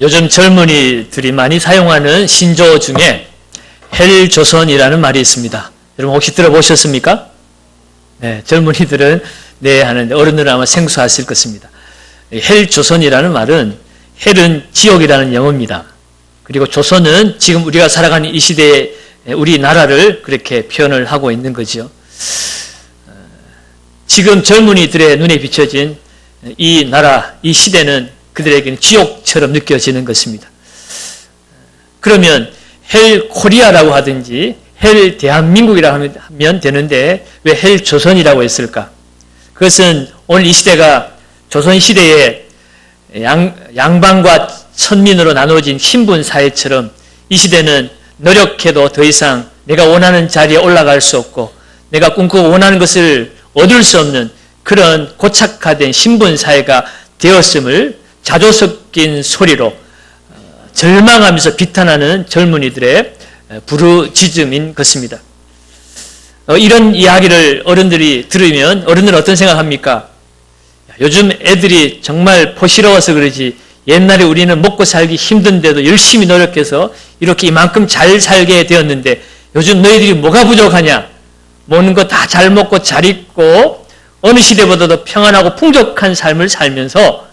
요즘 젊은이들이 많이 사용하는 신조어 중에 헬조선이라는 말이 있습니다. 여러분 혹시 들어보셨습니까? 네, 젊은이들은 네 하는데 어른들은 아마 생소하실 것입니다. 헬조선이라는 말은 헬은 지옥이라는 영어입니다. 그리고 조선은 지금 우리가 살아가는 이 시대에 우리나라를 그렇게 표현을 하고 있는 거죠. 지금 젊은이들의 눈에 비춰진 이 나라, 이 시대는 그들에게는 지옥처럼 느껴지는 것입니다. 그러면 헬 코리아라고 하든지 헬 대한민국이라고 하면 되는데 왜 헬 조선이라고 했을까? 그것은 오늘 이 시대가 조선시대의 양반과 천민으로 나누어진 신분 사회처럼 이 시대는 노력해도 더 이상 내가 원하는 자리에 올라갈 수 없고 내가 꿈꾸고 원하는 것을 얻을 수 없는 그런 고착화된 신분 사회가 되었음을 자조 섞인 소리로 절망하면서 비탄하는 젊은이들의 부르짖음인 것입니다. 이런 이야기를 어른들이 들으면 어른들은 어떤 생각합니까? 요즘 애들이 정말 포시러워서 그러지 옛날에 우리는 먹고 살기 힘든데도 열심히 노력해서 이렇게 이만큼 잘 살게 되었는데 요즘 너희들이 뭐가 부족하냐? 먹는 거 다 잘 먹고 잘 입고 어느 시대보다도 평안하고 풍족한 삶을 살면서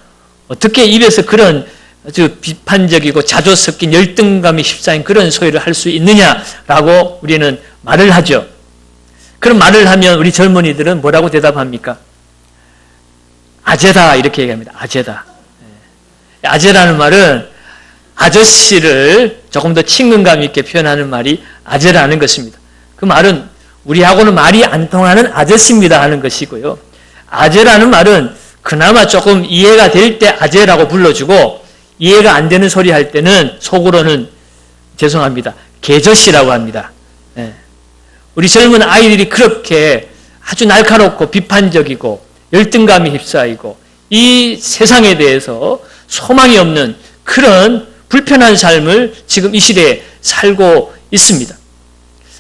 어떻게 입에서 그런 아주 비판적이고 자조 섞인 열등감이 휩싸인 그런 소리를 할 수 있느냐라고 우리는 말을 하죠. 그런 말을 하면 우리 젊은이들은 뭐라고 대답합니까? 아재다 이렇게 얘기합니다. 아재다. 아재라는 말은 아저씨를 조금 더 친근감 있게 표현하는 말이 아재라는 것입니다. 그 말은 우리하고는 말이 안 통하는 아저씨입니다 하는 것이고요. 아재라는 말은 그나마 조금 이해가 될 때 아재라고 불러주고 이해가 안 되는 소리 할 때는 속으로는 죄송합니다. 개저씨라고 합니다. 우리 젊은 아이들이 그렇게 아주 날카롭고 비판적이고 열등감이 휩싸이고 이 세상에 대해서 소망이 없는 그런 불편한 삶을 지금 이 시대에 살고 있습니다.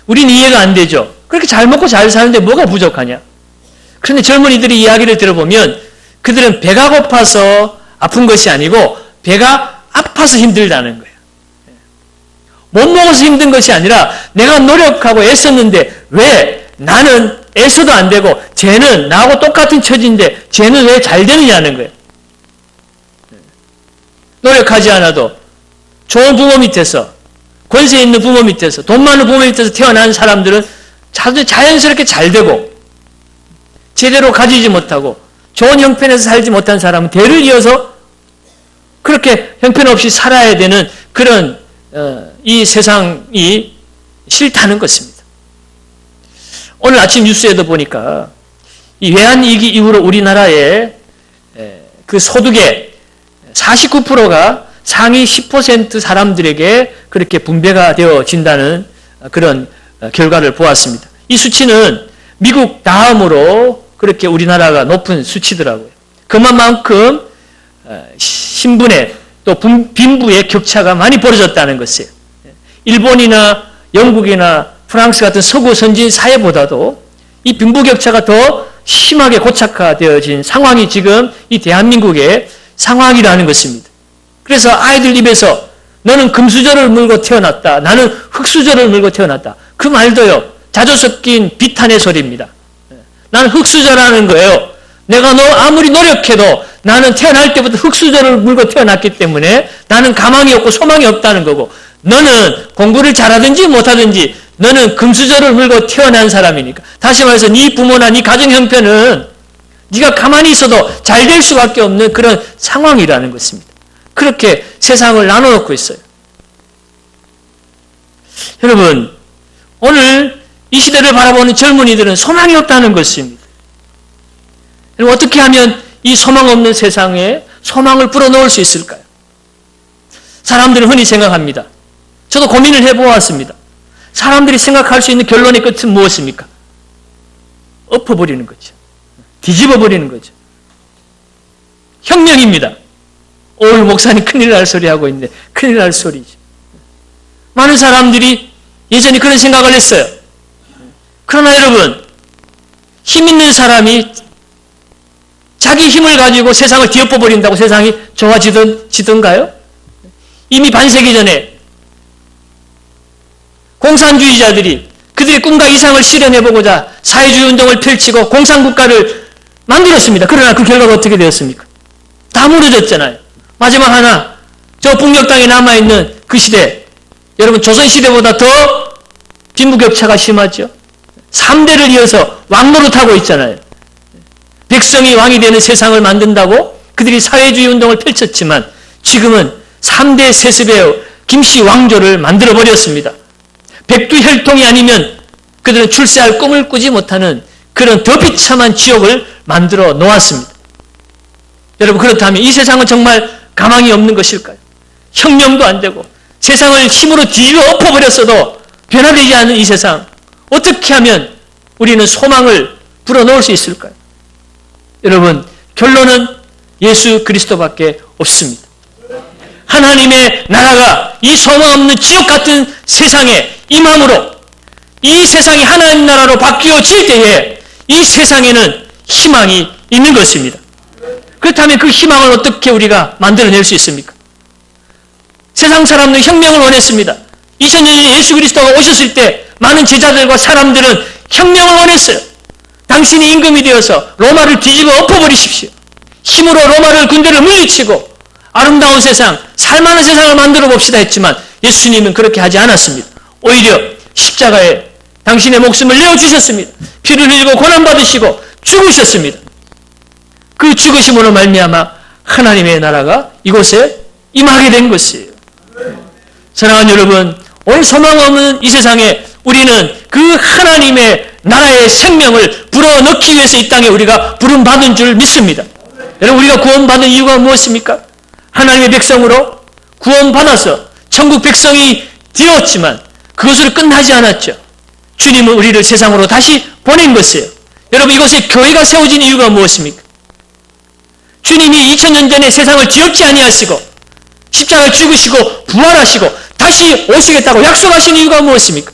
우리는 이해가 안 되죠. 그렇게 잘 먹고 잘 사는데 뭐가 부족하냐? 그런데 젊은이들이 이야기를 들어보면 그들은 배가 고파서 아픈 것이 아니고 배가 아파서 힘들다는 거예요. 못 먹어서 힘든 것이 아니라 내가 노력하고 애썼는데 왜 나는 애써도 안 되고 쟤는 나하고 똑같은 처지인데 쟤는 왜 잘 되느냐는 거예요. 노력하지 않아도 좋은 부모 밑에서 권세 있는 부모 밑에서 돈 많은 부모 밑에서 태어난 사람들은 자연스럽게 잘 되고 제대로 가지지 못하고 좋은 형편에서 살지 못한 사람은 대를 이어서 그렇게 형편없이 살아야 되는 그런 이 세상이 싫다는 것입니다. 오늘 아침 뉴스에도 보니까 이 외환위기 이후로 우리나라의 그 소득의 49%가 상위 10% 사람들에게 그렇게 분배가 되어진다는 그런 결과를 보았습니다. 이 수치는 미국 다음으로 그렇게 우리나라가 높은 수치더라고요. 그만큼 신분의 또 빈부의 격차가 많이 벌어졌다는 것이에요. 일본이나 영국이나 프랑스 같은 서구 선진 사회보다도 이 빈부 격차가 더 심하게 고착화되어진 상황이 지금 이 대한민국의 상황이라는 것입니다. 그래서 아이들 입에서 너는 금수저를 물고 태어났다. 나는 흙수저를 물고 태어났다. 그 말도요. 자조 섞인 비탄의 소리입니다. 나는 흙수저라는 거예요. 내가 너 아무리 노력해도 나는 태어날 때부터 흙수저를 물고 태어났기 때문에 나는 가망이 없고 소망이 없다는 거고 너는 공부를 잘하든지 못하든지 너는 금수저를 물고 태어난 사람이니까 다시 말해서 네 부모나 네 가정 형편은 네가 가만히 있어도 잘 될 수밖에 없는 그런 상황이라는 것입니다. 그렇게 세상을 나눠놓고 있어요. 여러분 오늘 이 시대를 바라보는 젊은이들은 소망이 없다는 것입니다. 여러분 어떻게 하면 이 소망 없는 세상에 소망을 불어넣을 수 있을까요? 사람들은 흔히 생각합니다. 저도 고민을 해보았습니다. 사람들이 생각할 수 있는 결론의 끝은 무엇입니까? 엎어버리는 거죠. 뒤집어버리는 거죠. 혁명입니다. 오늘 목사님 큰일 날 소리 하고 있는데 큰일 날 소리죠. 많은 사람들이 예전에 그런 생각을 했어요. 그러나 여러분 힘 있는 사람이 자기 힘을 가지고 세상을 뒤엎어버린다고 세상이 좋아지던가요? 이미 반세기 전에 공산주의자들이 그들의 꿈과 이상을 실현해보고자 사회주의 운동을 펼치고 공산국가를 만들었습니다. 그러나 그 결과가 어떻게 되었습니까? 다 무너졌잖아요. 마지막 하나, 저 북녘 땅에 남아있는 그 시대, 여러분 조선시대보다 더 빈부격차가 심하죠. 3대를 이어서 왕노릇하고 있잖아요. 백성이 왕이 되는 세상을 만든다고 그들이 사회주의 운동을 펼쳤지만 지금은 3대 세습의 김씨 왕조를 만들어버렸습니다. 백두혈통이 아니면 그들은 출세할 꿈을 꾸지 못하는 그런 더 비참한 지옥을 만들어 놓았습니다. 여러분, 그렇다면 이 세상은 정말 가망이 없는 것일까요? 혁명도 안 되고 세상을 힘으로 뒤집어 엎어버렸어도 변화되지 않는 이 세상, 어떻게 하면 우리는 소망을 불어넣을 수 있을까요? 여러분, 결론은 예수 그리스도밖에 없습니다. 하나님의 나라가 이 소망 없는 지옥 같은 세상에 임함으로 이 세상이 하나님 나라로 바뀌어질 때에 이 세상에는 희망이 있는 것입니다. 그렇다면 그 희망을 어떻게 우리가 만들어낼 수 있습니까? 세상 사람들은 혁명을 원했습니다. 2000년 전에 예수 그리스도가 오셨을 때 많은 제자들과 사람들은 혁명을 원했어요. 당신이 임금이 되어서 로마를 뒤집어 엎어버리십시오. 힘으로 로마를 군대를 물리치고 아름다운 세상, 살만한 세상을 만들어 봅시다 했지만 예수님은 그렇게 하지 않았습니다. 오히려 십자가에 당신의 목숨을 내어주셨습니다. 피를 흘리고 고난받으시고 죽으셨습니다. 그 죽으심으로 말미암아 하나님의 나라가 이곳에 임하게 된 것이에요. 사랑하는 여러분, 오늘 소망 없는 이 세상에 우리는 그 하나님의 나라의 생명을 불어넣기 위해서 이 땅에 우리가 부름받은 줄 믿습니다. 여러분, 우리가 구원받은 이유가 무엇입니까? 하나님의 백성으로 구원받아서 천국 백성이 되었지만 그것으로 끝나지 않았죠. 주님은 우리를 세상으로 다시 보낸 것이에요. 여러분, 이곳에 교회가 세워진 이유가 무엇입니까? 주님이 2000년 전에 세상을 지었지 아니하시고 십자가를 죽으시고 부활하시고 다시 오시겠다고 약속하신 이유가 무엇입니까?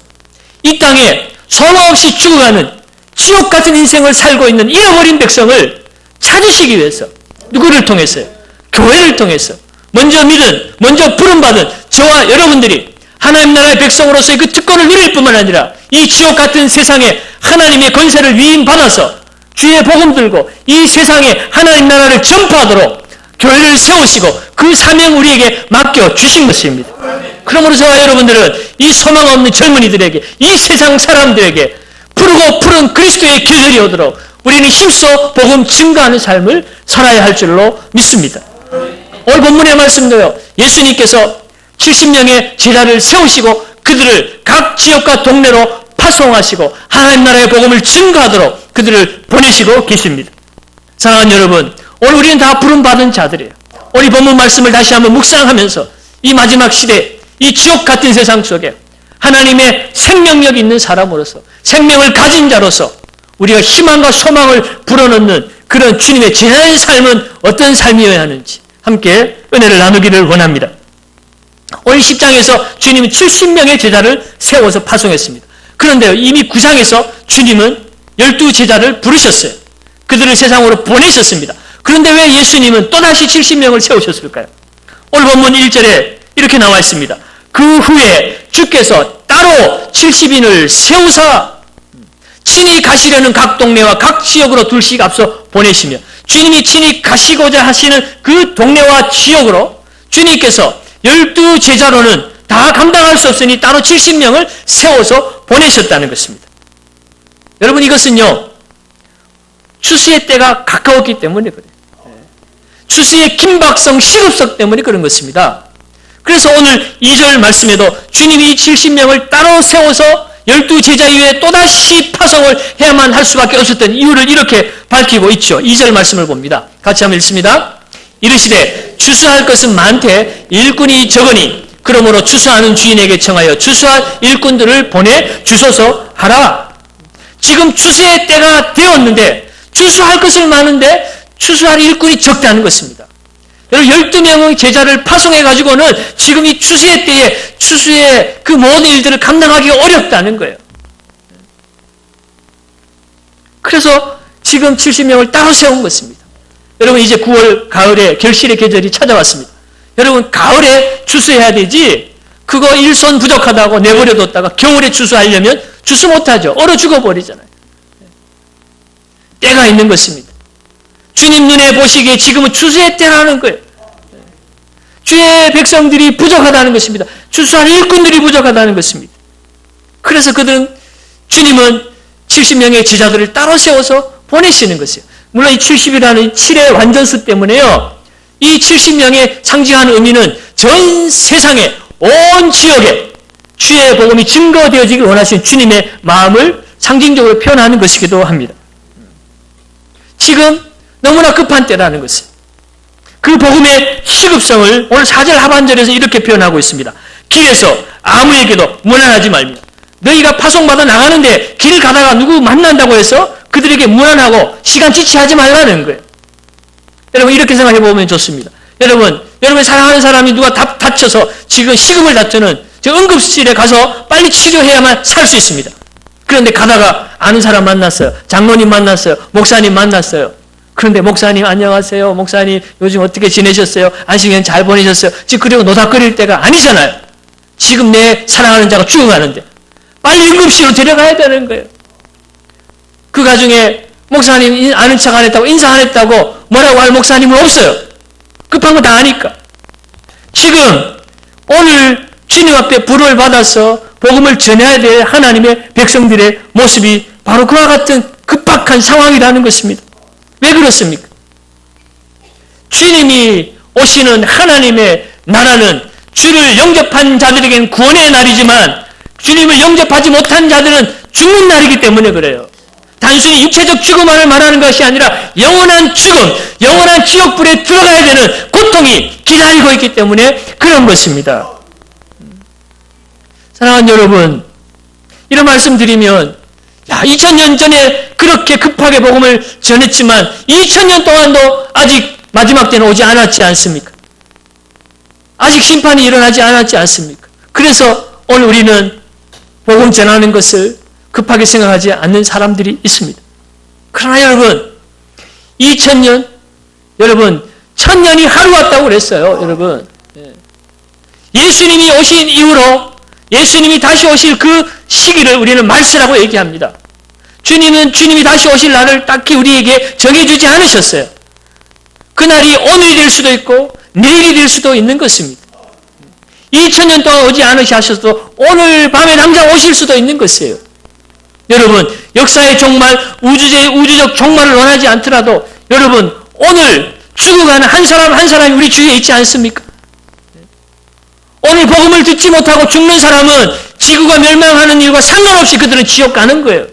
이 땅에 소망 없이 죽어가는 지옥 같은 인생을 살고 있는 잃어버린 백성을 찾으시기 위해서 누구를 통해서요? 교회를 통해서 먼저 믿은, 먼저 부름받은 저와 여러분들이 하나님 나라의 백성으로서의 그 특권을 누릴 뿐만 아니라 이 지옥 같은 세상에 하나님의 권세를 위임받아서 주의 복음 들고 이 세상에 하나님 나라를 전파하도록 교회를 세우시고 그 사명 우리에게 맡겨주신 것입니다. 그러므로 저와 여러분들은 이 소망 없는 젊은이들에게, 이 세상 사람들에게 푸르고 푸른 그리스도의 계절이 오도록 우리는 힘써 복음 증거하는 삶을 살아야 할 줄로 믿습니다. 오늘 본문의 말씀도요, 예수님께서 70명의 제자를 세우시고 그들을 각 지역과 동네로 파송하시고 하나님 나라의 복음을 증거하도록 그들을 보내시고 계십니다. 사랑하는 여러분, 오늘 우리는 다 부름받은 자들이에요. 오늘 본문 말씀을 다시 한번 묵상하면서 이 마지막 시대, 이 지옥 같은 세상 속에 하나님의 생명력 있는 사람으로서, 생명을 가진 자로서 우리가 희망과 소망을 불어넣는 그런 주님의 지난 삶은 어떤 삶이어야 하는지 함께 은혜를 나누기를 원합니다. 오늘 10장에서 주님은 70명의 제자를 세워서 파송했습니다. 그런데 이미 9장에서 주님은 12제자를 부르셨어요. 그들을 세상으로 보내셨습니다. 그런데 왜 예수님은 또다시 70명을 세우셨을까요? 오늘 본문 1절에 이렇게 나와 있습니다. 그 후에 주께서 따로 70인을 세우사 친히 가시려는 각 동네와 각 지역으로 둘씩 앞서 보내시며, 주님이 친히 가시고자 하시는 그 동네와 지역으로 주님께서 12제자로는 다 감당할 수 없으니 따로 70명을 세워서 보내셨다는 것입니다. 여러분, 이것은요, 추수의 때가 가까웠기 때문에 그래요. 추수의 긴박성, 시급성 때문에 그런 것입니다. 그래서 오늘 2절 말씀에도 주님이 70명을 따로 세워서 12제자 이후에 또다시 파송을 해야만 할 수밖에 없었던 이유를 이렇게 밝히고 있죠. 2절 말씀을 봅니다. 같이 한번 읽습니다. 이르시되 추수할 것은 많되 일꾼이 적으니 그러므로 추수하는 주인에게 청하여 추수할 일꾼들을 보내 주소서 하라. 지금 추수의 때가 되었는데 추수할 것은 많은데 추수할 일꾼이 적다는 것입니다. 여러분, 12명의 제자를 파송해가지고는 지금 이 추수의 때에 추수의 그 모든 일들을 감당하기가 어렵다는 거예요. 그래서 지금 70명을 따로 세운 것입니다. 여러분, 이제 9월 가을에 결실의 계절이 찾아왔습니다. 여러분, 가을에 추수해야 되지, 그거 일손 부족하다고 내버려뒀다가 겨울에 추수하려면 추수 못하죠. 얼어 죽어버리잖아요. 때가 있는 것입니다. 주님 눈에 보시기에 지금은 추수의 때라는 거예요. 주의 백성들이 부족하다는 것입니다. 추수할 일꾼들이 부족하다는 것입니다. 그래서 주님은 70명의 제자들을 따로 세워서 보내시는 것이에요. 물론 이 70이라는 7의 완전수 때문에요. 이 70명의 상징하는 의미는 전 세상의 온 지역에 주의 복음이 증거되어지길 원하시는 주님의 마음을 상징적으로 표현하는 것이기도 합니다. 지금 너무나 급한 때라는 것이에요. 그 복음의 시급성을 오늘 4절 하반절에서 이렇게 표현하고 있습니다. 길에서 아무에게도 무난하지 말며 너희가 파송받아 나가는데 길 가다가 누구 만난다고 해서 그들에게 무난하고 시간 지체하지 말라는 거예요. 여러분, 이렇게 생각해 보면 좋습니다. 여러분 사랑하는 사람이 누가 다쳐서 지금 식음을 다투는 응급실에 가서 빨리 치료해야만 살 수 있습니다. 그런데 가다가 아는 사람 만났어요. 장로님 만났어요. 목사님 만났어요. 그런데 목사님 안녕하세요. 목사님 요즘 어떻게 지내셨어요? 안식년 잘 보내셨어요? 지금 그리고 노닥거릴 때가 아니잖아요. 지금 내 사랑하는 자가 죽어가는데 빨리 응급실로 데려가야 되는 거예요. 그 가중에 목사님 아는 척 안 했다고 인사 안 했다고 뭐라고 할 목사님은 없어요. 급한 거 다 아니까. 지금 오늘 주님 앞에 부름을 받아서 복음을 전해야 될 하나님의 백성들의 모습이 바로 그와 같은 급박한 상황이라는 것입니다. 왜 그렇습니까? 주님이 오시는 하나님의 나라는 주를 영접한 자들에게는 구원의 날이지만 주님을 영접하지 못한 자들은 죽는 날이기 때문에 그래요. 단순히 육체적 죽음만을 말하는 것이 아니라 영원한 죽음, 영원한 지옥불에 들어가야 되는 고통이 기다리고 있기 때문에 그런 것입니다. 사랑하는 여러분, 이런 말씀 드리면 2000년 전에 그렇게 급하게 복음을 전했지만 2000년 동안도 아직 마지막 때는 오지 않았지 않습니까? 아직 심판이 일어나지 않았지 않습니까? 그래서 오늘 우리는 복음 전하는 것을 급하게 생각하지 않는 사람들이 있습니다. 그러나 여러분, 2000년, 여러분 1000년이 하루 같다고 그랬어요. 여러분, 예수님이 오신 이후로 예수님이 다시 오실 그 시기를 우리는 말세라고 얘기합니다. 주님이 다시 오실 날을 딱히 우리에게 정해주지 않으셨어요. 그날이 오늘이 될 수도 있고 내일이 될 수도 있는 것입니다. 2000년 동안 오지 않으셔도 오늘 밤에 당장 오실 수도 있는 것이에요. 여러분, 역사의 종말, 우주적 종말을 원하지 않더라도 여러분, 오늘 죽어가는 한 사람 한 사람이 우리 주위에 있지 않습니까? 오늘 복음을 듣지 못하고 죽는 사람은 지구가 멸망하는 일과 상관없이 그들은 지옥 가는 거예요.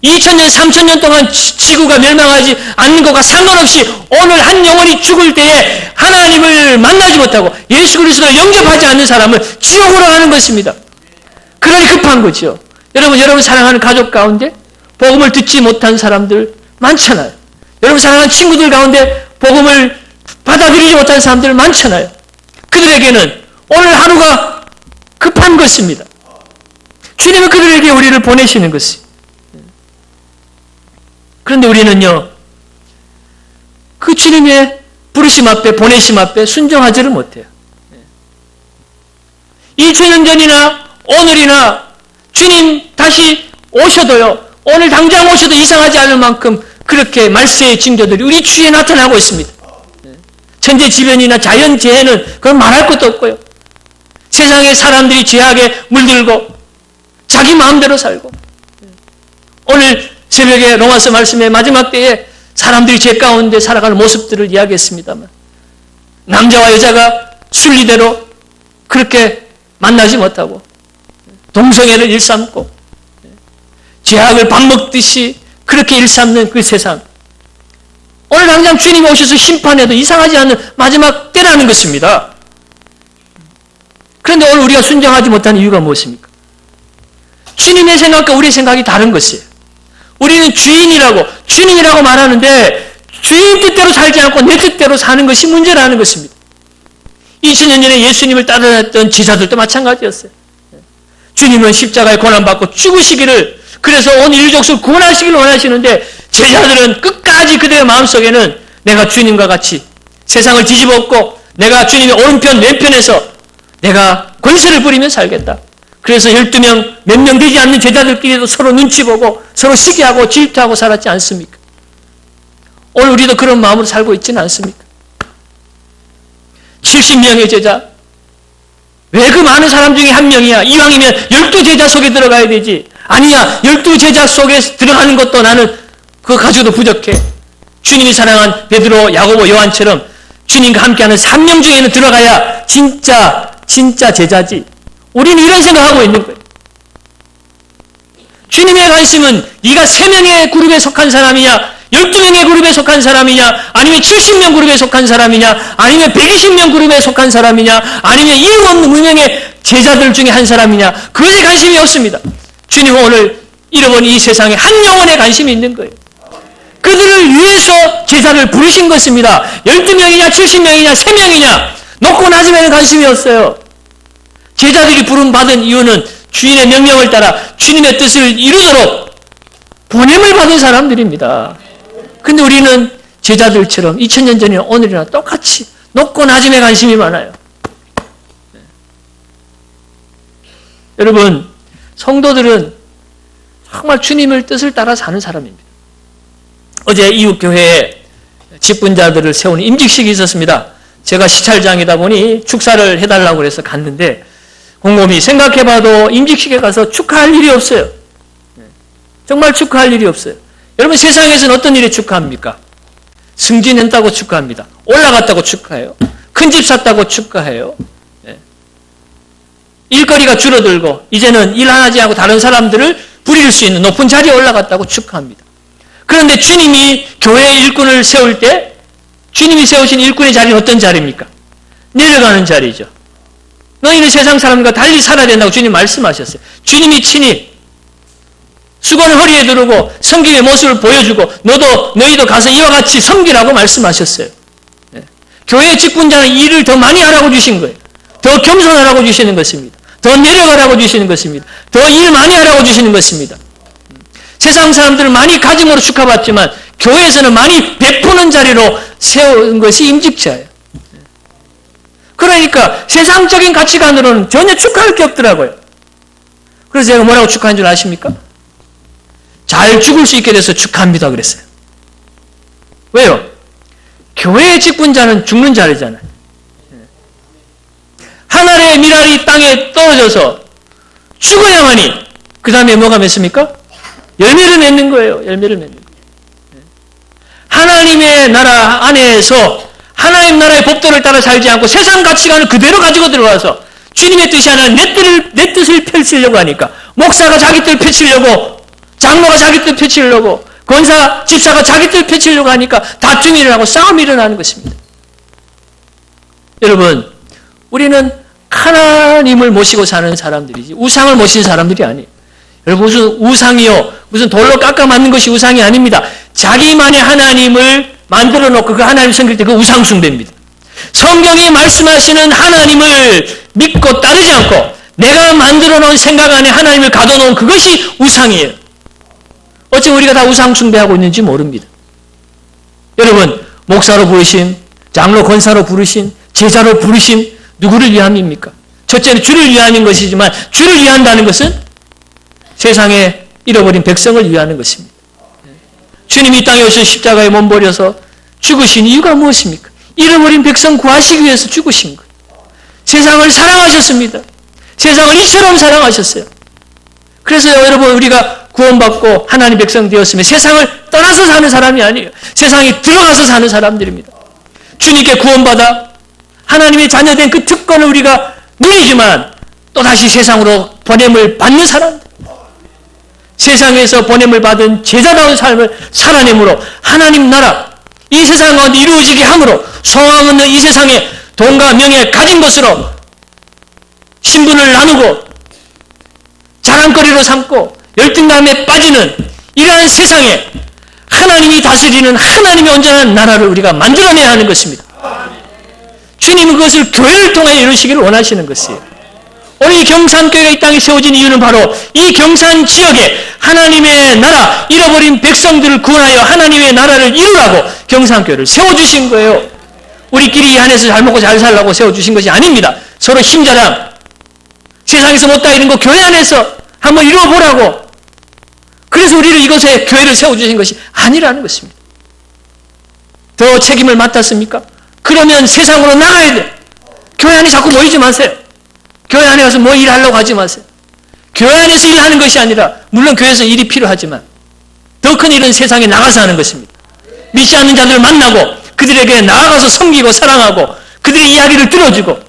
2000년, 3000년 동안 지구가 멸망하지 않는 것과 상관없이 오늘 한 영혼이 죽을 때에 하나님을 만나지 못하고 예수 그리스도를 영접하지 않는 사람은 지옥으로 가는 것입니다. 그러니 급한 거죠. 여러분 사랑하는 가족 가운데 복음을 듣지 못한 사람들 많잖아요. 여러분 사랑하는 친구들 가운데 복음을 받아들이지 못한 사람들 많잖아요. 그들에게는 오늘 하루가 급한 것입니다. 주님은 그들에게 우리를 보내시는 것이. 그런데 우리는요, 그 주님의 부르심 앞에, 보내심 앞에 순종하지를 못해요. 2000년 전이나 오늘이나 주님 다시 오셔도요, 오늘 당장 오셔도 이상하지 않을 만큼 그렇게 말세의 징조들이 우리 주위에 나타나고 있습니다. 천재지변이나 자연재해는 그건 말할 것도 없고요. 세상의 사람들이 죄악에 물들고 자기 마음대로 살고, 오늘 새벽에 로마서 말씀의 마지막 때에 사람들이 죄 가운데 살아가는 모습들을 이야기했습니다만, 남자와 여자가 순리대로 그렇게 만나지 못하고 동성애를 일삼고 죄악을 밥 먹듯이 그렇게 일삼는 그 세상, 오늘 당장 주님이 오셔서 심판해도 이상하지 않은 마지막 때라는 것입니다. 그런데 오늘 우리가 순종하지 못하는 이유가 무엇입니까? 주님의 생각과 우리의 생각이 다른 것이에요. 우리는 주인이라고 말하는데 주인 뜻대로 살지 않고 내 뜻대로 사는 것이 문제라는 것입니다. 2000년 전에 예수님을 따라다녔던 제자들도 마찬가지였어요. 주님은 십자가에 고난받고 죽으시기를, 그래서 온 인류족속을 구원하시기를 원하시는데 제자들은 끝까지 그들의 마음속에는 내가 주님과 같이 세상을 뒤집어엎고 내가 주님의 오른편 왼편에서 내가 권세를 부리며 살겠다. 그래서 12명 몇 명 되지 않는 제자들끼리도 서로 눈치 보고 서로 시기하고 질투하고 살았지 않습니까? 오늘 우리도 그런 마음으로 살고 있지는 않습니까? 70명의 제자, 왜 그 많은 사람 중에 한 명이야? 이왕이면 12제자 속에 들어가야 되지. 아니야, 12제자 속에 들어가는 것도 나는 그거 가지고도 부족해. 주님이 사랑한 베드로, 야고보, 요한처럼 주님과 함께하는 3명 중에는 들어가야 진짜 제자지. 우리는 이런 생각하고 있는 거예요. 주님의 관심은 네가 3명의 그룹에 속한 사람이냐, 12명의 그룹에 속한 사람이냐, 아니면 70명 그룹에 속한 사람이냐, 아니면 120명 그룹에 속한 사람이냐, 아니면 이름 없는 무명의 제자들 중에 한 사람이냐, 그것에 관심이 없습니다. 주님은 오늘 잃어버린 이 세상에 한 영혼에 관심이 있는 거예요. 그들을 위해서 제자를 부르신 것입니다. 12명이냐 70명이냐 3명이냐 높고 낮음에는 관심이 없어요. 제자들이 부름받은 이유는 주인의 명령을 따라 주님의 뜻을 이루도록 보냄을 받은 사람들입니다. 근데 우리는 제자들처럼 2000년 전이나 오늘이나 똑같이 높고 낮음에 관심이 많아요. 여러분, 성도들은 정말 주님의 뜻을 따라 사는 사람입니다. 어제 이웃교회에 직분자들을 세우는 임직식이 있었습니다. 제가 시찰장이다 보니 축사를 해달라고 해서 갔는데 곰곰이 생각해봐도 임직식에 가서 축하할 일이 없어요. 정말 축하할 일이 없어요. 여러분, 세상에서는 어떤 일에 축하합니까? 승진했다고 축하합니다. 올라갔다고 축하해요. 큰 집 샀다고 축하해요. 일거리가 줄어들고 이제는 일 하지 않고 다른 사람들을 부릴 수 있는 높은 자리에 올라갔다고 축하합니다. 그런데 주님이 교회의 일꾼을 세울 때 주님이 세우신 일꾼의 자리는 어떤 자리입니까? 내려가는 자리죠. 너희는 세상 사람과 달리 살아야 된다고 주님 말씀하셨어요. 주님이 친히 수건을 허리에 두르고 섬김의 모습을 보여주고 너희도 가서 이와 같이 섬기라고 말씀하셨어요. 교회의 직분자는 일을 더 많이 하라고 주신 거예요. 더 겸손하라고 주시는 것입니다. 더 내려가라고 주시는 것입니다. 더 일 많이 하라고 주시는 것입니다. 세상 사람들은 많이 가짐으로 축하받지만 교회에서는 많이 베푸는 자리로 세운 것이 임직자예요. 그러니까 세상적인 가치관으로는 전혀 축하할 게 없더라고요. 그래서 제가 뭐라고 축하한 줄 아십니까? 잘 죽을 수 있게 돼서 축하합니다 그랬어요. 왜요? 교회의 직분자는 죽는 자리잖아요. 한 알의 밀알이 땅에 떨어져서 죽어야만이 그 다음에 뭐가 맺습니까? 열매를 맺는 거예요. 열매를 맺는 거예요. 하나님의 나라 안에서 하나님 나라의 법도를 따라 살지 않고 세상 가치관을 그대로 가지고 들어와서 주님의 뜻이 아니라 내 뜻을 펼치려고 하니까 목사가 자기 뜻 펼치려고, 장로가 자기 뜻 펼치려고, 권사, 집사가 자기 뜻 펼치려고 하니까 다툼이 일어나고 싸움이 일어나는 것입니다. 여러분, 우리는 하나님을 모시고 사는 사람들이지 우상을 모시는 사람들이 아니에요. 여러분, 무슨 우상이요, 무슨 돌로 깎아 맞는 것이 우상이 아닙니다. 자기만의 하나님을 만들어 놓고 그 하나님 섬길 때 그 우상 숭배입니다. 성경이 말씀하시는 하나님을 믿고 따르지 않고 내가 만들어 놓은 생각 안에 하나님을 가둬놓은 그것이 우상이에요. 어째 우리가 다 우상 숭배하고 있는지 모릅니다. 여러분, 목사로 부르심, 장로 권사로 부르심, 제자로 부르심, 누구를 위함입니까? 첫째는 주를 위함인 것이지만 주를 위한다는 것은 세상에 잃어버린 백성을 위하는 것입니다. 주님이 이 땅에 오셔서 십자가에 몸버려서 죽으신 이유가 무엇입니까? 잃어버린 백성 구하시기 위해서 죽으신 거예요. 세상을 사랑하셨습니다. 세상을 이처럼 사랑하셨어요. 그래서 여러분, 우리가 구원받고 하나님 백성 되었으면 세상을 떠나서 사는 사람이 아니에요. 세상에 들어가서 사는 사람들입니다. 주님께 구원받아 하나님의 자녀된 그 특권을 우리가 누리지만 또다시 세상으로 보냄을 받는 사람들, 세상에서 보냄을 받은 제자다운 삶을 살아내므로 하나님 나라, 이 세상 가운데 이루어지게 함으로 소망 없는 이 세상에 돈과 명예 가진 것으로 신분을 나누고 자랑거리로 삼고 열등감에 빠지는 이러한 세상에 하나님이 다스리는 하나님의 온전한 나라를 우리가 만들어내야 하는 것입니다. 주님은 그것을 교회를 통해 이루시기를 원하시는 것이에요. 오늘 이 경산교회가 이 땅에 세워진 이유는 바로 이 경산 지역에 하나님의 나라, 잃어버린 백성들을 구원하여 하나님의 나라를 이루라고 경산교회를 세워주신 거예요. 우리끼리 이 안에서 잘 먹고 잘 살라고 세워주신 것이 아닙니다. 서로 힘자랑, 세상에서 못다 이룬 거 교회 안에서 한번 이루어보라고. 그래서 우리를 이곳에 교회를 세워주신 것이 아니라는 것입니다. 더 책임을 맡았습니까? 그러면 세상으로 나가야 돼. 교회 안에 자꾸 모이지 마세요. 교회 안에 가서 뭐 일하려고 하지 마세요. 교회 안에서 일하는 것이 아니라, 물론 교회에서 일이 필요하지만 더 큰 일은 세상에 나가서 하는 것입니다. 믿지 않는 자들을 만나고 그들에게 나아가서 섬기고 사랑하고 그들의 이야기를 들어주고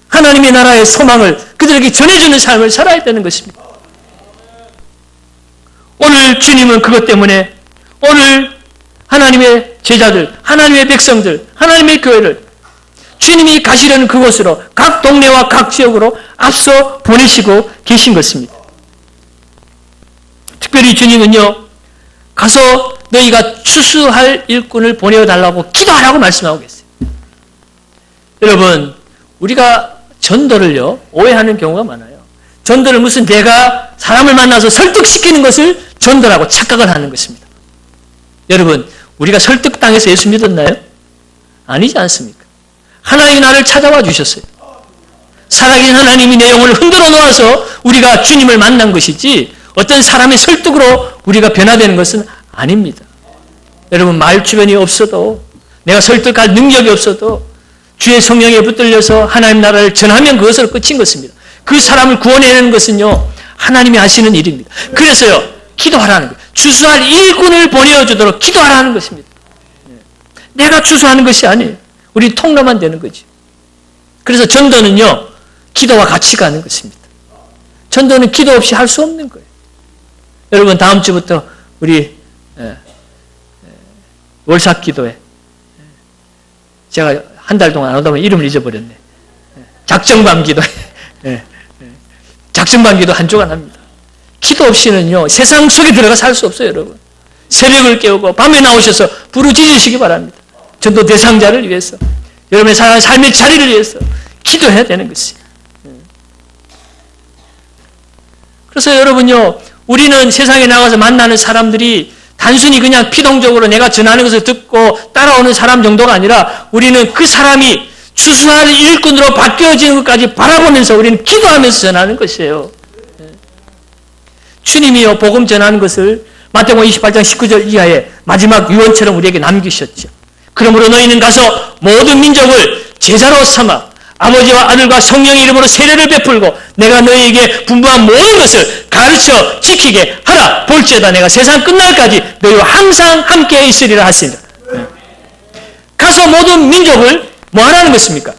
하나님의 나라의 소망을 그들에게 전해주는 삶을 살아야 되는 것입니다. 오늘 주님은 그것 때문에 오늘 하나님의 제자들, 하나님의 백성들, 하나님의 교회를 주님이 가시려는 그곳으로 각 동네와 각 지역으로 앞서 보내시고 계신 것입니다. 특별히 주님은요, 가서 너희가 추수할 일꾼을 보내어달라고 기도하라고 말씀하고 계세요. 여러분, 우리가 전도를요, 오해하는 경우가 많아요. 전도를 무슨 내가 사람을 만나서 설득시키는 것을 전도라고 착각을 하는 것입니다. 여러분, 우리가 설득당해서 예수 믿었나요? 아니지 않습니까? 하나님이 나를 찾아와 주셨어요. 살아계신 하나님이 내 영혼을 흔들어 놓아서 우리가 주님을 만난 것이지 어떤 사람의 설득으로 우리가 변화되는 것은 아닙니다. 여러분, 말주변이 없어도, 내가 설득할 능력이 없어도 주의 성령에 붙들려서 하나님 나라를 전하면 그것으로 끝인 것입니다. 그 사람을 구원해내는 것은요, 하나님이 하시는 일입니다. 그래서요, 기도하라는 거예요. 추수할 일꾼을 보내어주도록 기도하라는 것입니다. 내가 추수하는 것이 아니에요. 우리 통로만 되는 거지. 그래서 전도는요, 기도와 같이 가는 것입니다. 전도는 기도 없이 할 수 없는 거예요. 여러분, 다음 주부터 우리 월삭 기도회, 제가 한 달 동안 안 오다 보니 이름을 잊어버렸네. 작정밤 기도회. 작정밤 기도 한 주간 합니다. 기도 없이는요, 세상 속에 들어가 살 수 없어요, 여러분. 새벽을 깨우고 밤에 나오셔서 부르짖으시기 바랍니다. 전도 대상자를 위해서, 여러분의 삶의 자리를 위해서 기도해야 되는 것이에요. 그래서 여러분요, 우리는 세상에 나가서 만나는 사람들이 단순히 그냥 피동적으로 내가 전하는 것을 듣고 따라오는 사람 정도가 아니라 우리는 그 사람이 추수할 일꾼으로 바뀌어지는 것까지 바라보면서 우리는 기도하면서 전하는 것이에요. 주님이요, 복음 전하는 것을 마태복음 28장 19절 이하에 마지막 유언처럼 우리에게 남기셨죠. 그러므로 너희는 가서 모든 민족을 제자로 삼아 아버지와 아들과 성령의 이름으로 세례를 베풀고 내가 너희에게 분부한 모든 것을 가르쳐 지키게 하라. 볼지어다 내가 세상 끝날까지 너희와 항상 함께 있으리라 하시니라. 가서 모든 민족을 뭐 하라는 것입니까?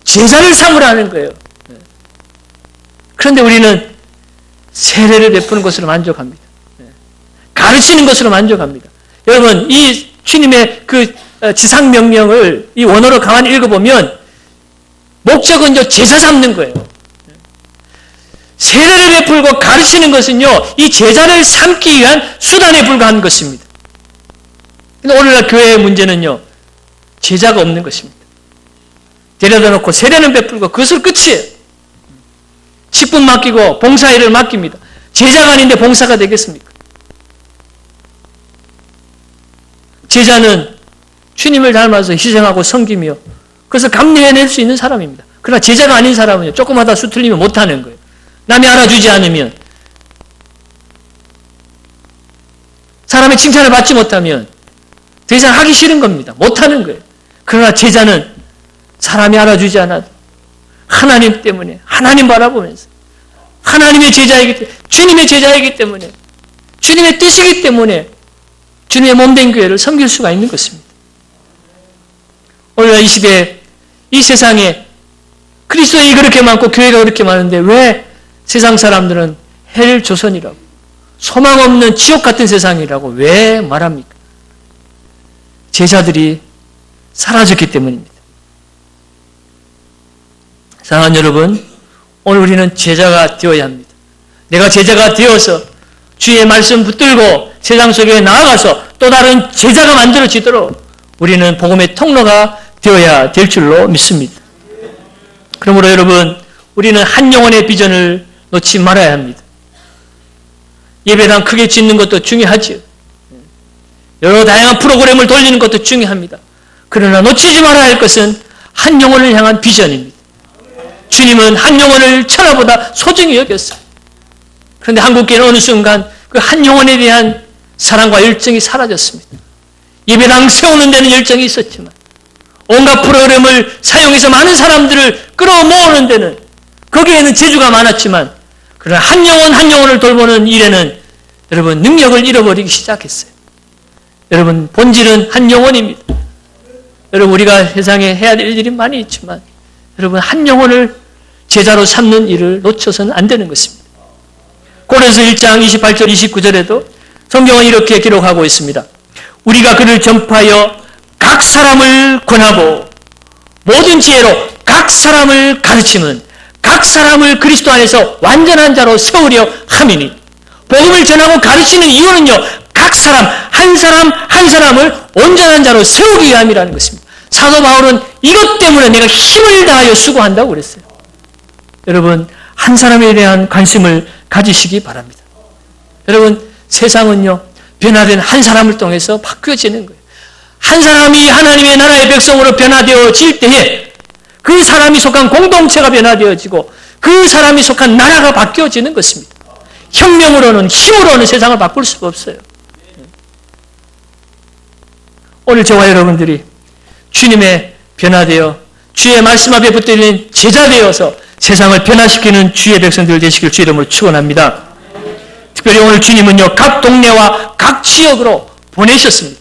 제자를 삼으라는 거예요. 그런데 우리는 세례를 베푸는 것으로 만족합니다. 가르치는 것으로 만족합니다. 여러분, 이 주님의 그 지상명령을 이 원어로 가만히 읽어보면 목적은 제자 삼는 거예요. 세례를 베풀고 가르치는 것은요, 이 제자를 삼기 위한 수단에 불과한 것입니다. 근데 오늘날 교회의 문제는요, 제자가 없는 것입니다. 데려다 놓고 세례는 베풀고 그것을 끝이에요. 직분 맡기고 봉사일을 맡깁니다. 제자가 아닌데 봉사가 되겠습니까? 제자는 주님을 닮아서 희생하고 섬기며 그래서 감리해낼 수 있는 사람입니다. 그러나 제자가 아닌 사람은요, 조금 하다 수틀리면 못하는 거예요. 남이 알아주지 않으면, 사람의 칭찬을 받지 못하면 더 이상 하기 싫은 겁니다. 못하는 거예요. 그러나 제자는 사람이 알아주지 않아도 하나님 때문에, 하나님 바라보면서 하나님의 제자이기 때문에, 주님의 제자이기 때문에, 주님의 뜻이기 때문에 주님의 몸된 교회를 섬길 수가 있는 것입니다. 오늘날 이 시대에, 이 세상에 그리스도인이 그렇게 많고 교회가 그렇게 많은데 왜 세상 사람들은 헬 조선이라고, 소망 없는 지옥 같은 세상이라고 왜 말합니까? 제자들이 사라졌기 때문입니다. 사랑하는 여러분, 오늘 우리는 제자가 되어야 합니다. 내가 제자가 되어서 주의 말씀 붙들고 세상 속에 나아가서 또 다른 제자가 만들어지도록 우리는 복음의 통로가 되어야 될 줄로 믿습니다. 그러므로 여러분, 우리는 한 영혼의 비전을 놓지 말아야 합니다. 예배당 크게 짓는 것도 중요하지요. 여러 다양한 프로그램을 돌리는 것도 중요합니다. 그러나 놓치지 말아야 할 것은 한 영혼을 향한 비전입니다. 주님은 한 영혼을 천하보다 소중히 여겼어요. 그런데 한국교회는 어느 순간 그 한 영혼에 대한 사랑과 열정이 사라졌습니다. 예배당 세우는 데는 열정이 있었지만 온갖 프로그램을 사용해서 많은 사람들을 끌어모으는 데는 거기에는 재주가 많았지만 그러나 한 영혼 한 영혼을 돌보는 일에는 여러분 능력을 잃어버리기 시작했어요. 여러분 본질은 한 영혼입니다. 여러분 우리가 세상에 해야 될 일이 많이 있지만 여러분 한 영혼을 제자로 삼는 일을 놓쳐서는 안 되는 것입니다. 고린도서 1장 28절 29절에도 성경은 이렇게 기록하고 있습니다. 우리가 그를 전파하여 각 사람을 권하고 모든 지혜로 각 사람을 가르치면 각 사람을 그리스도 안에서 완전한 자로 세우려 함이니 복음을 전하고 가르치는 이유는요. 각 사람 한 사람을 온전한 자로 세우기 위함이라는 것입니다. 사도 바울은 이것 때문에 내가 힘을 다하여 수고한다고 그랬어요. 여러분 한 사람에 대한 관심을 가지시기 바랍니다. 여러분 세상은요. 변화된 한 사람을 통해서 바뀌어지는 거예요. 한 사람이 하나님의 나라의 백성으로 변화되어질 때에 그 사람이 속한 공동체가 변화되어지고 그 사람이 속한 나라가 바뀌어지는 것입니다. 혁명으로는 힘으로는 세상을 바꿀 수가 없어요. 오늘 저와 여러분들이 주님의 변화되어 주의 말씀 앞에 붙들린 제자 되어서 세상을 변화시키는 주의 백성들 되시길 주 이름으로 축원합니다. 특별히 오늘 주님은요 각 동네와 각 지역으로 보내셨습니다.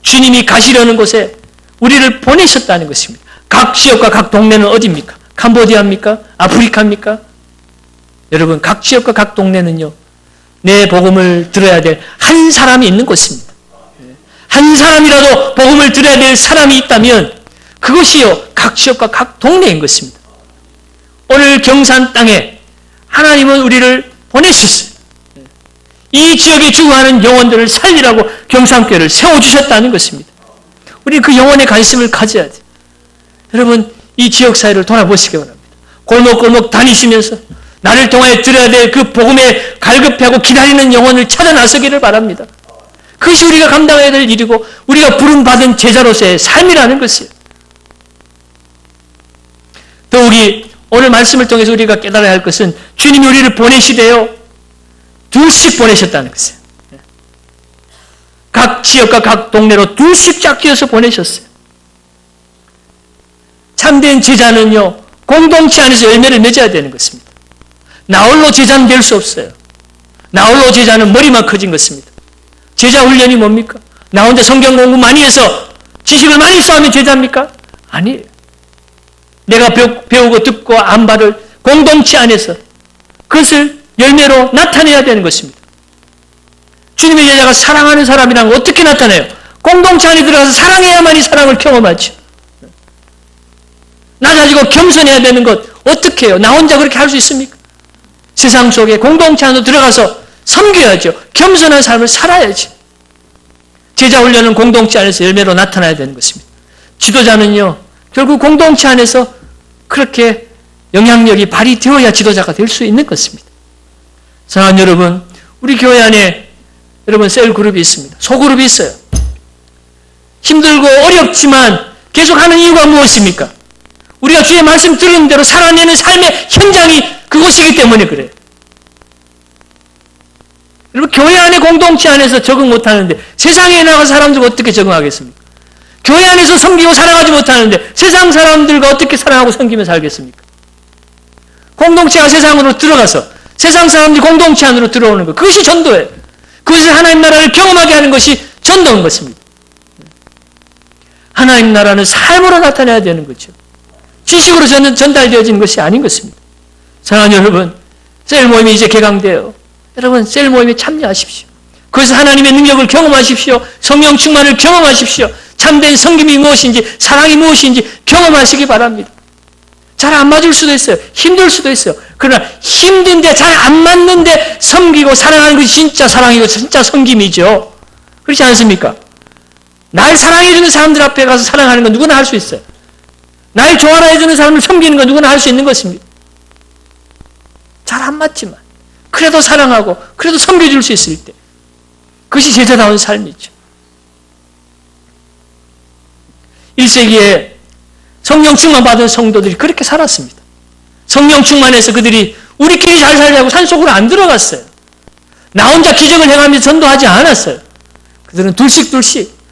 주님이 가시려는 곳에 우리를 보내셨다는 것입니다. 각 지역과 각 동네는 어디입니까? 캄보디아입니까? 아프리카입니까? 여러분 각 지역과 각 동네는요 내 복음을 들어야 될 한 사람이 있는 곳입니다. 한 사람이라도 복음을 들어야 될 사람이 있다면 그것이요 각 지역과 각 동네인 것입니다. 오늘 경산 땅에 하나님은 우리를 보내셨어요. 이 지역에 죽어가는 영혼들을 살리라고 경산교회를 세워주셨다는 것입니다. 우리는 그 영혼에 관심을 가져야 돼요. 여러분 이 지역사회를 돌아보시기 바랍니다. 골목골목 다니시면서 나를 통하여 들어야 될 그 복음에 갈급해하고 기다리는 영혼을 찾아 나서기를 바랍니다. 그것이 우리가 감당해야 될 일이고 우리가 부름받은 제자로서의 삶이라는 것이에요. 더욱이 오늘 말씀을 통해서 우리가 깨달아야 할 것은 주님이 우리를 보내시되어 둘씩 보내셨다는 것이에요. 각 지역과 각 동네로 둘씩 짝지어서 보내셨어요. 참된 제자는요 공동체 안에서 열매를 맺어야 되는 것입니다. 나홀로 제자는 될 수 없어요. 나홀로 제자는 머리만 커진 것입니다. 제자 훈련이 뭡니까? 나 혼자 성경 공부 많이 해서 지식을 많이 쌓으면 제자입니까? 아니에요. 내가 배우고 듣고 안 바를 공동체 안에서 그것을 열매로 나타내야 되는 것입니다. 주님의 제자가 사랑하는 사람이란 걸 어떻게 나타내요? 공동체 안에 들어가서 사랑해야만이 사랑을 경험하죠. 낮아지고 겸손해야 되는 것 어떻게 해요? 나 혼자 그렇게 할 수 있습니까? 세상 속에 공동체 안으로 들어가서 섬겨야죠. 겸손한 삶을 살아야지. 제자 훈련은 공동체 안에서 열매로 나타나야 되는 것입니다. 지도자는요 결국 공동체 안에서 그렇게 영향력이 발휘되어야 지도자가 될 수 있는 것입니다. 사랑하는 여러분, 우리 교회 안에 여러분 셀그룹이 있습니다. 소그룹이 있어요. 힘들고 어렵지만 계속하는 이유가 무엇입니까? 우리가 주의 말씀 들은 대로 살아내는 삶의 현장이 그곳이기 때문에 그래요. 여러분 교회 안에 공동체 안에서 적응 못하는데 세상에 나가서 사람들 어떻게 적응하겠습니까? 교회 안에서 섬기고 살아가지 못하는데 세상 사람들과 어떻게 사랑하고 섬기며 살겠습니까? 공동체가 세상으로 들어가서 세상 사람들이 공동체 안으로 들어오는 것, 그것이 전도예요. 그것을 하나님 나라를 경험하게 하는 것이 전도인 것입니다. 하나님 나라는 삶으로 나타내야 되는 거죠. 지식으로 전달되어지는 것이 아닌 것입니다. 사랑하는 여러분, 셀 모임이 이제 개강돼요. 여러분 셀 모임에 참여하십시오. 그래서 하나님의 능력을 경험하십시오. 성령 충만을 경험하십시오. 참된 섬김이 무엇인지 사랑이 무엇인지 경험하시기 바랍니다. 잘 안 맞을 수도 있어요. 힘들 수도 있어요. 그러나 힘든데 잘 안 맞는데 섬기고 사랑하는 것이 진짜 사랑이고 진짜 섬김이죠. 그렇지 않습니까? 날 사랑해주는 사람들 앞에 가서 사랑하는 건 누구나 할 수 있어요. 날 좋아라 해주는 사람을 섬기는 건 누구나 할 수 있는 것입니다. 잘 안 맞지만 그래도 사랑하고 그래도 섬겨줄 수 있을 때 그것이 제자다운 삶이죠. 1세기에 성령 충만 받은 성도들이 그렇게 살았습니다. 성령 충만해서 그들이 우리끼리 잘 살자고 산속으로 안 들어갔어요. 나 혼자 기적을 행하면서 전도하지 않았어요. 그들은 둘씩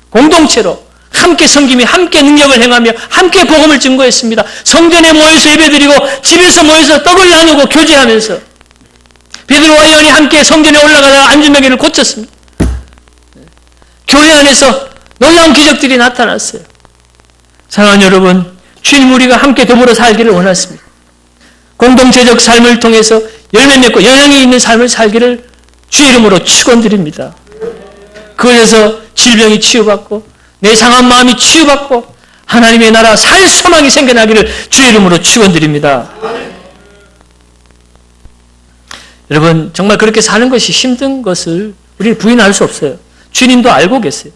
공동체로 함께 섬기며 함께 능력을 행하며 함께 복음을 증거했습니다. 성전에 모여서 예배드리고 집에서 모여서 떡을 나누고 교제하면서 베드로와 요한이 함께 성전에 올라가다가 안진뱅이를 고쳤습니다. 교회 안에서 놀라운 기적들이 나타났어요. 사랑하는 여러분, 주님 우리가 함께 더불어 살기를 원하십니다. 공동체적 삶을 통해서 열매 맺고 영향이 있는 삶을 살기를 주의 이름으로 축원드립니다. 그것에서 질병이 치유받고 내 상한 마음이 치유받고 하나님의 나라 살 소망이 생겨나기를 주의 이름으로 축원드립니다. 여러분, 정말 그렇게 사는 것이 힘든 것을 우리는 부인할 수 없어요. 주님도 알고 계세요.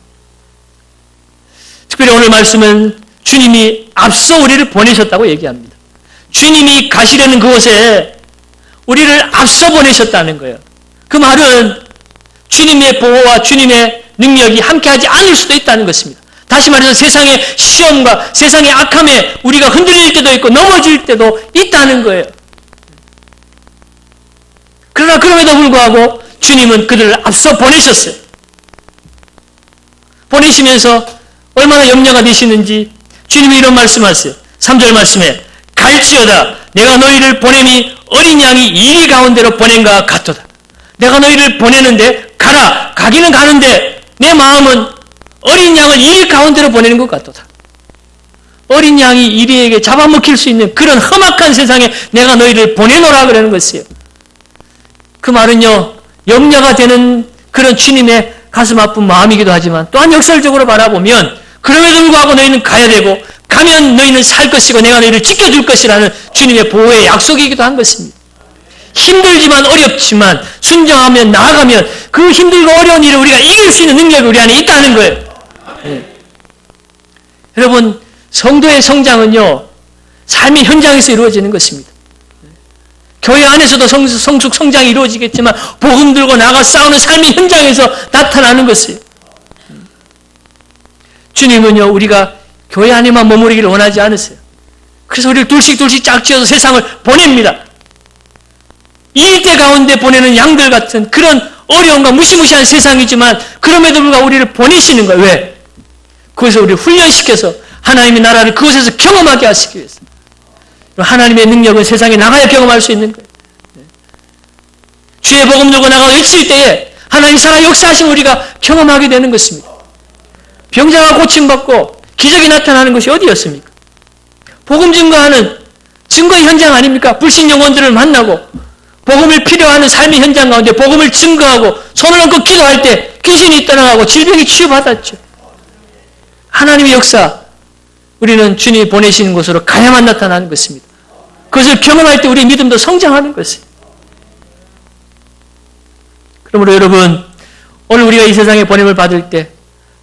특별히 오늘 말씀은 주님이 앞서 우리를 보내셨다고 얘기합니다. 주님이 가시려는 그곳에 우리를 앞서 보내셨다는 거예요. 그 말은 주님의 보호와 주님의 능력이 함께하지 않을 수도 있다는 것입니다. 다시 말해서 세상의 시험과 세상의 악함에 우리가 흔들릴 때도 있고 넘어질 때도 있다는 거예요. 그러나 그럼에도 불구하고 주님은 그들을 앞서 보내셨어요. 보내시면서 얼마나 염려가 되시는지 주님이 이런 말씀하세요. 3절 말씀에 갈지어다 내가 너희를 보내니 어린 양이 이리 가운데로 보낸 것 같도다. 내가 너희를 보내는데 가라. 가기는 가는데 내 마음은 어린 양을 이리 가운데로 보내는 것 같도다. 어린 양이 이리에게 잡아먹힐 수 있는 그런 험악한 세상에 내가 너희를 보내노라 그러는 것이에요. 그 말은요, 염려가 되는 그런 주님의 가슴 아픈 마음이기도 하지만 또한 역설적으로 바라보면 그럼에도 불구하고 너희는 가야 되고 가면 너희는 살 것이고 내가 너희를 지켜줄 것이라는 주님의 보호의 약속이기도 한 것입니다. 힘들지만 어렵지만 순종하면 나아가면 그 힘들고 어려운 일을 우리가 이길 수 있는 능력이 우리 안에 있다는 거예요. 네. 여러분, 성도의 성장은요, 삶의 현장에서 이루어지는 것입니다. 교회 안에서도 성숙 성장이 이루어지겠지만 복음 들고 나가 싸우는 삶의 현장에서 나타나는 것이에요. 주님은요, 우리가 교회 안에만 머무르기를 원하지 않으세요. 그래서 우리를 둘씩 짝지어서 세상을 보냅니다. 이 일대 가운데 보내는 양들 같은 그런 어려움과 무시무시한 세상이지만 그럼에도 불구하고 우리를 보내시는 거예요. 왜? 그것을 우리를 훈련시켜서 하나님의 나라를 그곳에서 경험하게 하시기 위해서. 하나님의 능력은 세상에 나가야 경험할 수 있는 거예요. 주의 복음 들고 나가 외칠 때에 하나님 살아 역사하신 우리가 경험하게 되는 것입니다. 병자가 고침받고 기적이 나타나는 것이 어디였습니까? 복음 증거하는 증거의 현장 아닙니까? 불신 영혼들을 만나고 복음을 필요하는 삶의 현장 가운데 복음을 증거하고 손을 얹고 기도할 때 귀신이 떠나가고 질병이 치유받았죠. 하나님의 역사, 우리는 주님이 보내시는 곳으로 가야만 나타나는 것입니다. 그것을 경험할 때 우리의 믿음도 성장하는 것입니다. 그러므로 여러분, 오늘 우리가 이 세상에 보냄을 받을 때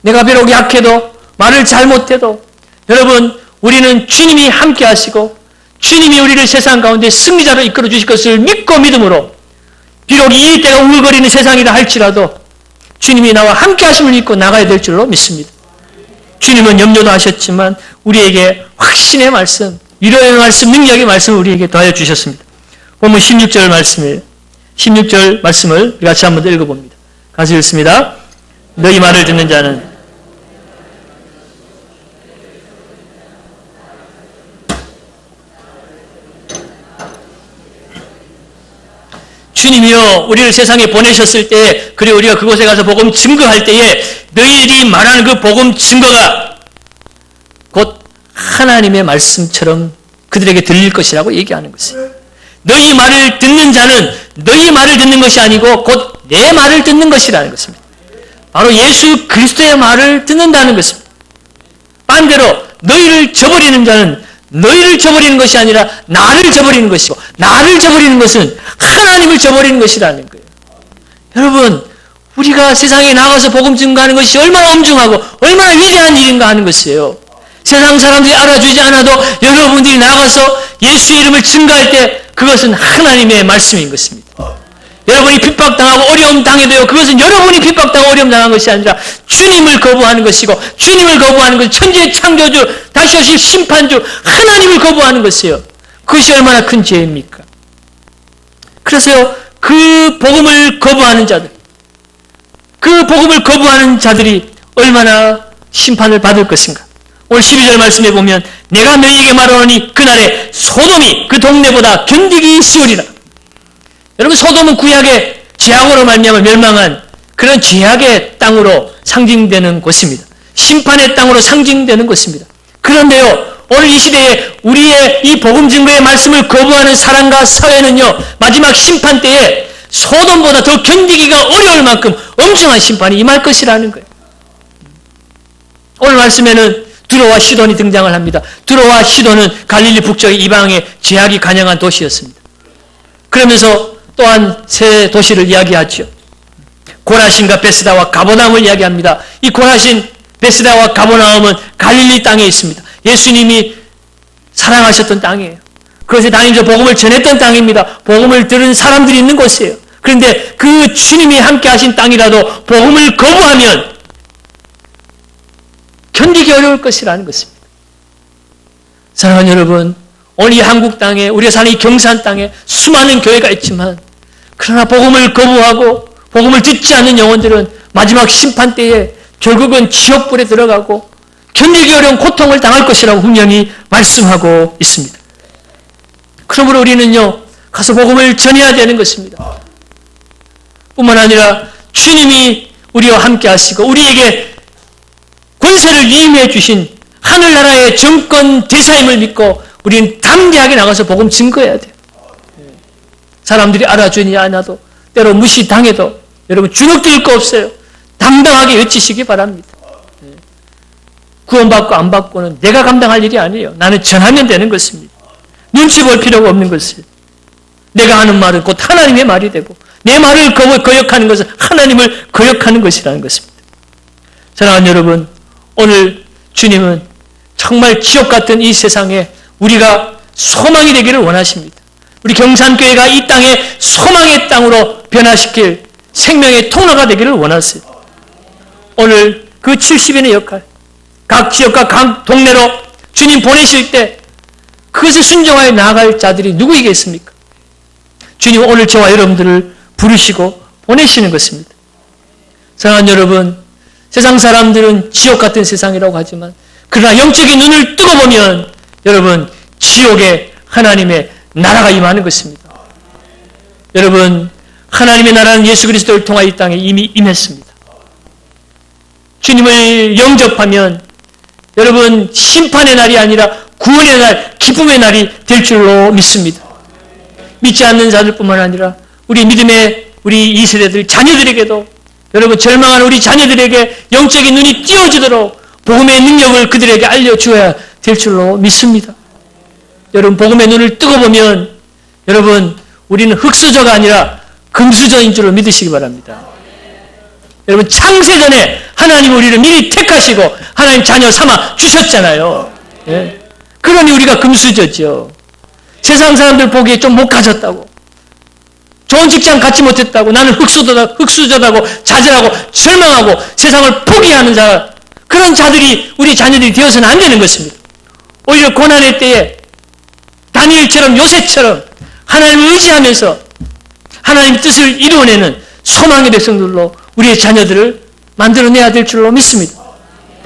내가 비록 약해도 말을 잘못해도 여러분, 우리는 주님이 함께 하시고 주님이 우리를 세상 가운데 승리자로 이끌어 주실 것을 믿고 믿음으로 비록 이 일대가 우울거리는 세상이라 할지라도 주님이 나와 함께 하심을 믿고 나가야 될 줄로 믿습니다. 주님은 염려도 하셨지만 우리에게 확신의 말씀, 위로의 말씀, 능력의 말씀을 우리에게 더하여 주셨습니다. 본문 16절 말씀이에요. 16절 말씀을 같이 한번 읽어봅니다. 같이 읽습니다. 너희 말을 듣는 자는 주님이요, 우리를 세상에 보내셨을 때, 그리고 우리가 그곳에 가서 복음 증거할 때에 너희들이 말하는 그 복음 증거가 곧 하나님의 말씀처럼 그들에게 들릴 것이라고 얘기하는 것이에요. 너희 말을 듣는 자는 너희 말을 듣는 것이 아니고 곧 내 말을 듣는 것이라는 것입니다. 바로 예수 그리스도의 말을 듣는다는 것입니다. 반대로 너희를 저버리는 자는 너희를 저버리는 것이 아니라 나를 저버리는 것이고 나를 저버리는 것은 하나님을 저버리는 것이라는 거예요. 여러분, 우리가 세상에 나가서 복음 증거하는 것이 얼마나 엄중하고 얼마나 위대한 일인가 하는 것이에요. 세상 사람들이 알아주지 않아도 여러분들이 나가서 예수의 이름을 증거할 때 그것은 하나님의 말씀인 것입니다. 여러분이 핍박당하고 어려움 당해도요, 그것은 여러분이 핍박당하고 어려움 당한 것이 아니라 주님을 거부하는 것이고, 주님을 거부하는 것은 천지의 창조주, 다시 오실 심판주 하나님을 거부하는 것이에요. 그것이 얼마나 큰 죄입니까? 그래서요, 그 복음을 거부하는 자들, 그 복음을 거부하는 자들이 얼마나 심판을 받을 것인가. 오늘 12절 말씀해 보면 내가 너희에게 말하노니 그날에 소돔이 그 동네보다 견디기 쉬우리라. 여러분, 소돔은 구약의 죄악으로 말미암아 멸망한 그런 죄악의 땅으로 상징되는 곳입니다. 심판의 땅으로 상징되는 곳입니다. 그런데요, 오늘 이 시대에 우리의 이 복음 증거의 말씀을 거부하는 사람과 사회는요, 마지막 심판 때에 소돔보다 더 견디기가 어려울 만큼 엄청난 심판이 임할 것이라는 거예요. 오늘 말씀에는 두로와 시돈이 등장을 합니다. 두로와 시돈은 갈릴리 북쪽의 이방의 죄악이 간영한 도시였습니다. 그러면서 또한 세 도시를 이야기하죠. 고라신과 베스다와 가버나움을 이야기합니다. 이 고라신, 베스다와 가버나움은 갈릴리 땅에 있습니다. 예수님이 사랑하셨던 땅이에요. 그것에 다니면서 복음을 전했던 땅입니다. 복음을 들은 사람들이 있는 곳이에요. 그런데 그 주님이 함께 하신 땅이라도 복음을 거부하면 견디기 어려울 것이라는 것입니다. 사랑하는 여러분, 오늘 이 한국 땅에, 우리가 사는 이 경산 땅에 수많은 교회가 있지만, 그러나 복음을 거부하고 복음을 듣지 않는 영혼들은 마지막 심판 때에 결국은 지옥불에 들어가고 견디기 어려운 고통을 당할 것이라고 분명히 말씀하고 있습니다. 그러므로 우리는요, 가서 복음을 전해야 되는 것입니다. 뿐만 아니라 주님이 우리와 함께 하시고 우리에게 권세를 위임해 주신 하늘나라의 정권 대사임을 믿고 우리는 담대하게 나가서 복음 증거해야 돼요. 사람들이 알아주니 않아도, 때로 무시당해도 여러분 주눅들 거 없어요. 당당하게 외치시기 바랍니다. 구원받고 안 받고는 내가 감당할 일이 아니에요. 나는 전하면 되는 것입니다. 눈치 볼 필요가 없는 것이에요. 내가 하는 말은 곧 하나님의 말이 되고, 내 말을 거역하는 것은 하나님을 거역하는 것이라는 것입니다. 사랑하는 여러분, 오늘 주님은 정말 지옥 같은 이 세상에 우리가 소망이 되기를 원하십니다. 우리 경산교회가 이 땅에 소망의 땅으로 변화시킬 생명의 통로가 되기를 원하세요. 오늘 그 70인의 역할, 각 지역과 각 동네로 주님 보내실 때 그것을 순종하여 나아갈 자들이 누구이겠습니까? 주님은 오늘 저와 여러분들을 부르시고 보내시는 것입니다. 사랑하는 여러분, 세상 사람들은 지옥 같은 세상이라고 하지만, 그러나 영적인 눈을 뜨고 보면 여러분, 지옥에 하나님의 나라가 임하는 것입니다. 여러분, 하나님의 나라는 예수 그리스도를 통하여 이 땅에 이미 임했습니다. 주님을 영접하면 여러분, 심판의 날이 아니라 구원의 날, 기쁨의 날이 될 줄로 믿습니다. 믿지 않는 자들뿐만 아니라 우리 믿음의 우리 이 세대들 자녀들에게도, 여러분 절망하는 우리 자녀들에게 영적인 눈이 띄어지도록 복음의 능력을 그들에게 알려주어야 될 줄로 믿습니다. 여러분, 복음의 눈을 뜨고 보면 여러분, 우리는 흙수저가 아니라 금수저인 줄로 믿으시기 바랍니다. 여러분, 창세전에 하나님 우리를 미리 택하시고 하나님 자녀 삼아 주셨잖아요. 예? 그러니 우리가 금수저죠. 세상 사람들 보기에 좀 못 가졌다고, 좋은 직장 갖지 못했다고, 나는 흙수저다고 자질하고 절망하고 세상을 포기하는 자, 그런 자들이 우리 자녀들이 되어서는 안 되는 것입니다. 오히려 고난의 때에 다니엘처럼, 요셉처럼 하나님을 의지하면서 하나님의 뜻을 이루어내는 소망의 백성들로 우리의 자녀들을 만들어내야 될 줄로 믿습니다.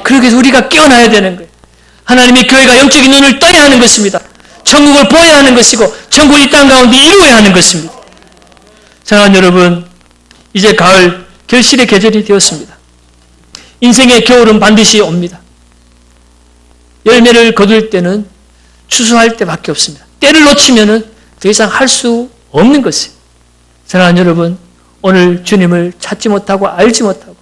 그렇게 해서 우리가 깨어나야 되는 거예요. 하나님의 교회가 영적인 눈을 떠야 하는 것입니다. 천국을 보여야 하는 것이고 천국을 이 땅 가운데 이루어야 하는 것입니다. 사랑하는 여러분, 이제 가을 결실의 계절이 되었습니다. 인생의 겨울은 반드시 옵니다. 열매를 거둘 때는 추수할 때밖에 없습니다. 때를 놓치면 더 이상 할 수 없는 것이에요. 사랑하는 여러분, 오늘 주님을 찾지 못하고 알지 못하고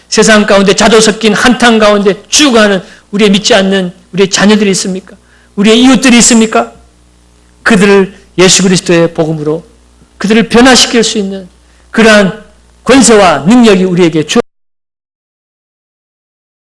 세상 가운데 자도 섞인 한탕 가운데 죽어가는 우리의 믿지 않는 우리의 자녀들이 있습니까? 우리의 이웃들이 있습니까? 그들을 예수 그리스도의 복음으로 그들을 변화시킬 수 있는 그러한 권세와 능력이 우리에게 주어졌습니다.